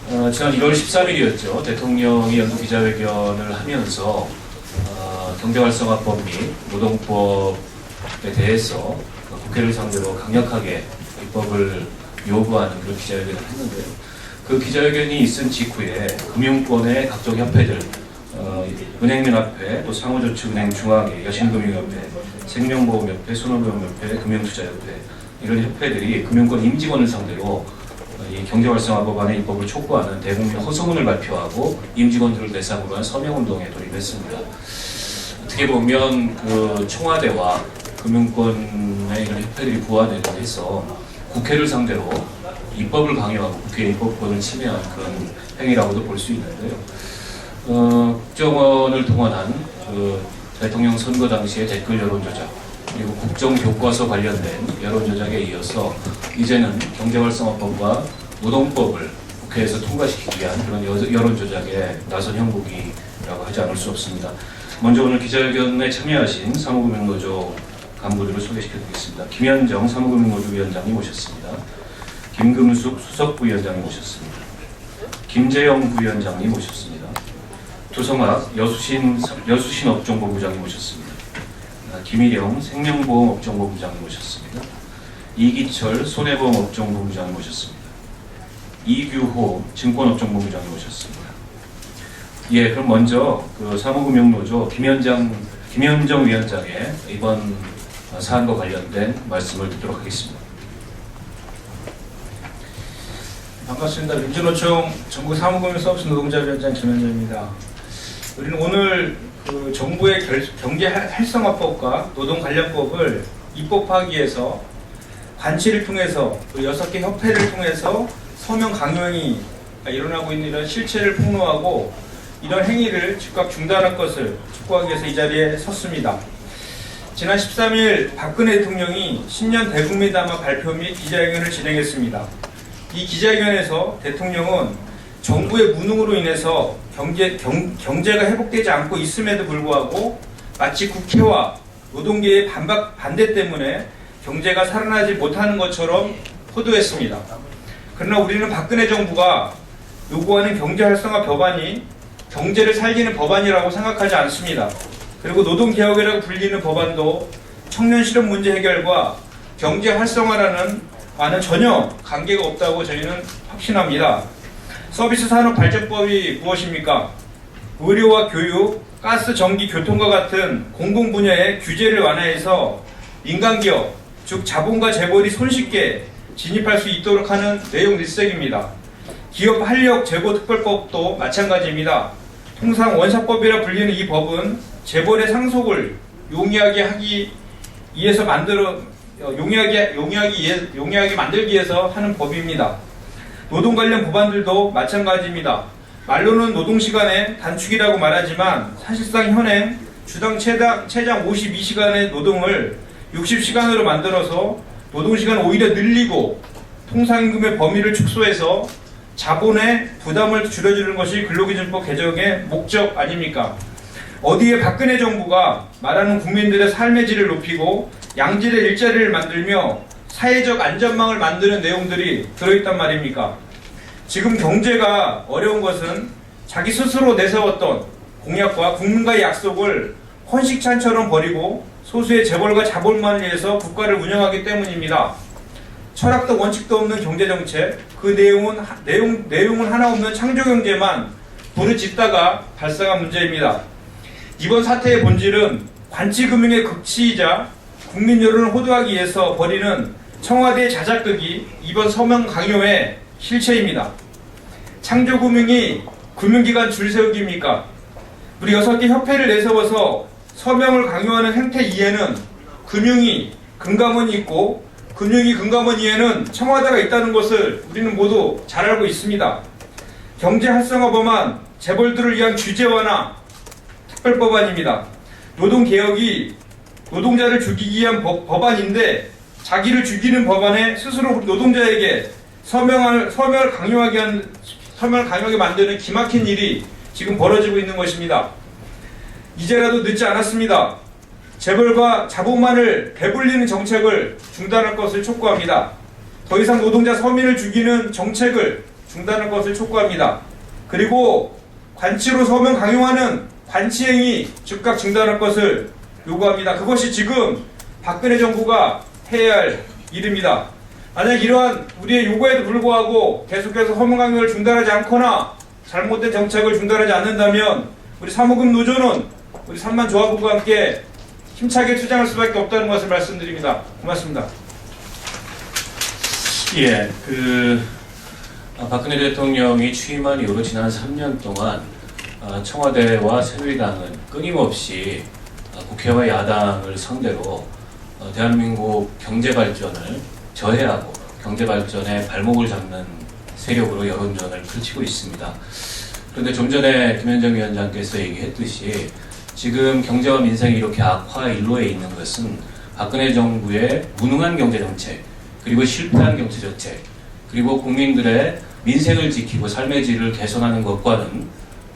지난 1월 13일이었죠. 대통령이 연구 기자회견을 하면서 경제활성화법 및 노동법에 대해서 국회를 상대로 강력하게 입법을 요구하는 그런 기자회견을 했는데요. 그 기자회견이 있은 직후에 금융권의 각종 협회들, 은행연합회, 또 상호저축은행 중앙회, 여신금융협회, 생명보험협회, 손해보험협회, 금융투자협회 이런 협회들이 금융권 임직원을 상대로 이 경제활성화법안의 입법을 촉구하는 대국민 호소문을 발표하고 임직원들을 대상으로 한 서명운동에 돌입했습니다. 어떻게 보면 그 청와대와 금융권의 이런 협회들이 부화되는 데서 국회를 상대로 입법을 강요하고 국회의 입법권을 침해한 그런 행위라고도 볼 수 있는데요. 국정원을 동원한 그 대통령 선거 당시의 댓글 여론조작, 그리고 국정교과서 관련된 여론조작에 이어서 이제는 경제활성화법과 노동법을 국회에서 통과시키기 위한 그런 여론조작에 나선 형국이라고 하지 않을 수 없습니다. 먼저 오늘 기자회견에 참여하신 사무금융노조 간부들을 소개시켜드리겠습니다. 김현정 사무금융노조 위원장님 모셨습니다. 김금숙 수석부위원장님 모셨습니다. 김재영 부위원장님 모셨습니다. 조성학 여수신 업종본부장님 모셨습니다. 김일영 생명보험업종본부장님 모셨습니다. 이기철 손해보험업종본부장님 모셨습니다. 이규호 증권업종본부장님 모셨습니다. 예, 그럼 먼저 그 사무금융노조 김현정 위원장의 이번 사안과 관련된 말씀을 듣도록 하겠습니다. 반갑습니다. 민주노총 전국 사무금융서비스 노동자위원장 김현정입니다. 우리는 오늘 그 정부의 경제활성화법과 노동관련법을 입법하기 위해서 관치를 통해서 그 6개 협회를 통해서 서명 강요행위 일어나고 있는 이런 실체를 폭로하고 이런 행위를 즉각 중단할 것을 촉구하기 위해서 이 자리에 섰습니다. 지난 13일 박근혜 대통령이 신년 대국민 담화 발표 및 기자회견을 진행했습니다. 이 기자회견에서 대통령은 정부의 무능으로 인해서 경제가 회복되지 않고 있음에도 불구하고 마치 국회와 노동계의 반대 때문에 경제가 살아나지 못하는 것처럼 호도했습니다. 그러나 우리는 박근혜 정부가 요구하는 경제활성화 법안이 경제를 살리는 법안이라고 생각하지 않습니다. 그리고 노동개혁이라고 불리는 법안도 청년 실업 문제 해결과 경제활성화라는 전혀 관계가 없다고 저희는 확신합니다. 서비스산업발전법이 무엇입니까? 의료와 교육, 가스, 전기, 교통과 같은 공공 분야의 규제를 완화해서 민간기업, 즉 자본과 재벌이 손쉽게 진입할 수 있도록 하는 내용 일색입니다. 기업 활력 제고 특별법도 마찬가지입니다. 통상 원샷법이라 불리는 이 법은 재벌의 상속을 용이하게 만들기 위해서 하는 법입니다. 노동 관련 법안들도 마찬가지입니다. 말로는 노동시간의 단축이라고 말하지만 사실상 현행 주당 최장 52시간의 노동을 60시간으로 만들어서 노동시간을 오히려 늘리고 통상임금의 범위를 축소해서 자본의 부담을 줄여주는 것이 근로기준법 개정의 목적 아닙니까? 어디에 박근혜 정부가 말하는 국민들의 삶의 질을 높이고 양질의 일자리를 만들며 사회적 안전망을 만드는 내용들이 들어있단 말입니까? 지금 경제가 어려운 것은 자기 스스로 내세웠던 공약과 국민과의 약속을 헌식찬처럼 버리고 소수의 재벌과 자본만을 위해서 국가를 운영하기 때문입니다. 철학도 원칙도 없는 경제정책, 그 내용은 하나 없는 창조경제만 부르짖다가 발생한 문제입니다. 이번 사태의 본질은 관치금융의 극치이자 국민 여론을 호도하기 위해서 벌이는 청와대의 자작극이 이번 서명 강요의 실체입니다. 창조금융이 금융기관 줄세우기입니까? 우리 6개 협회를 내세워서 서명을 강요하는 행태 이해는 금융이 금감원이 있고 금융이 금감원 이해는 청와대가 있다는 것을 우리는 모두 잘 알고 있습니다. 경제활성화법안 재벌들을 위한 규제 완화 특별법안입니다. 노동개혁이 노동자를 죽이기 위한 법안인데 자기를 죽이는 법안에 스스로 노동자에게 서명을 강요하게 만드는 기막힌 일이 지금 벌어지고 있는 것입니다. 이제라도 늦지 않았습니다. 재벌과 자본만을 배불리는 정책을 중단할 것을 촉구합니다. 더 이상 노동자 서민을 죽이는 정책을 중단할 것을 촉구합니다. 그리고 관치로 서명 강요하는 관치행위 즉각 중단할 것을 요구합니다. 그것이 지금 박근혜 정부가 해야 할 일입니다. 만약 이러한 우리의 요구에도 불구하고 계속해서 서명 강요를 중단하지 않거나 잘못된 정책을 중단하지 않는다면 우리 사무금 노조는 우리 3만 조합원과 함께 힘차게 투쟁할 수밖에 없다는 것을 말씀드립니다. 고맙습니다. 예, 박근혜 대통령이 취임한 이후로 지난 3년 동안 청와대와 새누리당은 끊임없이 국회와 야당을 상대로 대한민국 경제 발전을 저해하고 경제 발전에 발목을 잡는 세력으로 여론전을 펼치고 있습니다. 그런데 좀 전에 김현정 위원장께서 얘기했듯이 지금 경제와 민생이 이렇게 악화 일로에 있는 것은 박근혜 정부의 무능한 경제 정책, 그리고 실패한 경제 정책, 그리고 국민들의 민생을 지키고 삶의 질을 개선하는 것과는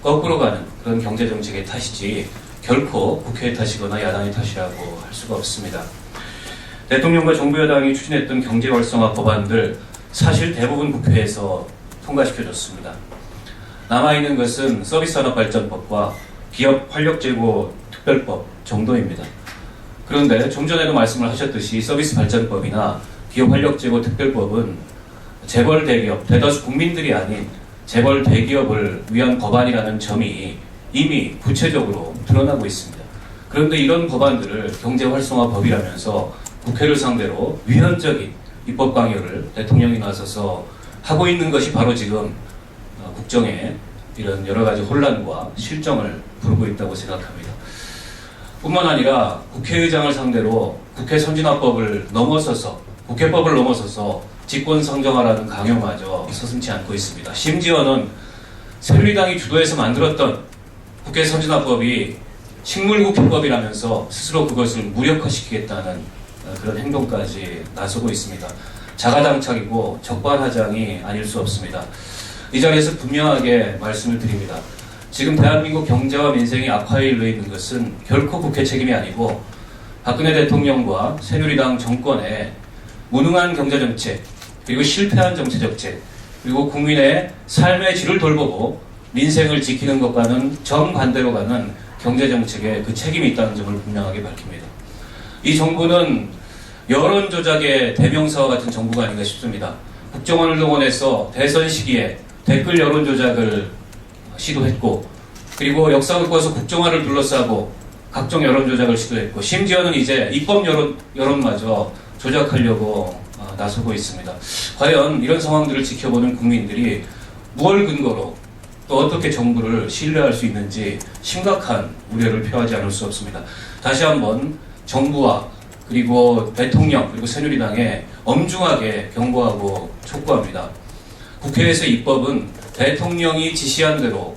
거꾸로 가는 그런 경제 정책의 탓이지 결코 국회의 탓이거나 야당의 탓이라고 할 수가 없습니다. 대통령과 정부 여당이 추진했던 경제 활성화 법안들 사실 대부분 국회에서 통과시켜줬습니다. 남아있는 것은 서비스산업발전법과 기업 활력제고 특별법 정도입니다. 그런데 좀 전에도 말씀을 하셨듯이 서비스발전법이나 기업 활력제고 특별법은 재벌 대기업, 대다수 국민들이 아닌 재벌 대기업을 위한 법안이라는 점이 이미 구체적으로 드러나고 있습니다. 그런데 이런 법안들을 경제활성화법이라면서 국회를 상대로 위헌적인 입법 강요를 대통령이 나서서 하고 있는 것이 바로 지금 국정에 이런 여러 가지 혼란과 실정을 부르고 있다고 생각합니다. 뿐만 아니라 국회의장을 상대로 국회 선진화법을 넘어서서 국회법을 넘어서서 직권상정하라는 강요마저 서슴지 않고 있습니다. 심지어는 새누리당이 주도해서 만들었던 국회 선진화법이 식물국회법이라면서 스스로 그것을 무력화시키겠다는 그런 행동까지 나서고 있습니다. 자가당착이고 적반하장이 아닐 수 없습니다. 이 자리에서 분명하게 말씀을 드립니다. 지금 대한민국 경제와 민생이 악화에 이르러 있는 것은 결코 국회 책임이 아니고 박근혜 대통령과 새누리당 정권의 무능한 경제정책, 그리고 실패한 정치정책, 그리고 국민의 삶의 질을 돌보고 민생을 지키는 것과는 정반대로 가는 경제정책에 그 책임이 있다는 점을 분명하게 밝힙니다. 이 정부는 여론 조작의 대명사와 같은 정부가 아닌가 싶습니다. 국정원을 동원해서 대선 시기에 댓글 여론 조작을 시도했고, 그리고 역사를 꼬아서 국정원을 둘러싸고 각종 여론 조작을 시도했고, 심지어는 이제 입법 여론마저 조작하려고 나서고 있습니다. 과연 이런 상황들을 지켜보는 국민들이 무엇을 근거로 또 어떻게 정부를 신뢰할 수 있는지 심각한 우려를 표하지 않을 수 없습니다. 다시 한번 정부와 그리고 대통령 그리고 새누리당에 엄중하게 경고하고 촉구합니다. 국회에서 입법은 대통령이 지시한 대로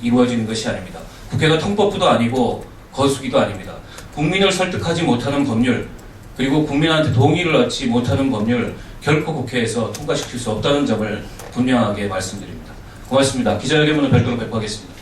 이루어지는 것이 아닙니다. 국회가 통법부도 아니고 거수기도 아닙니다. 국민을 설득하지 못하는 법률, 그리고 국민한테 동의를 얻지 못하는 법률 결코 국회에서 통과시킬 수 없다는 점을 분명하게 말씀드립니다. 고맙습니다. 기자회견문은 별도로 배포하겠습니다.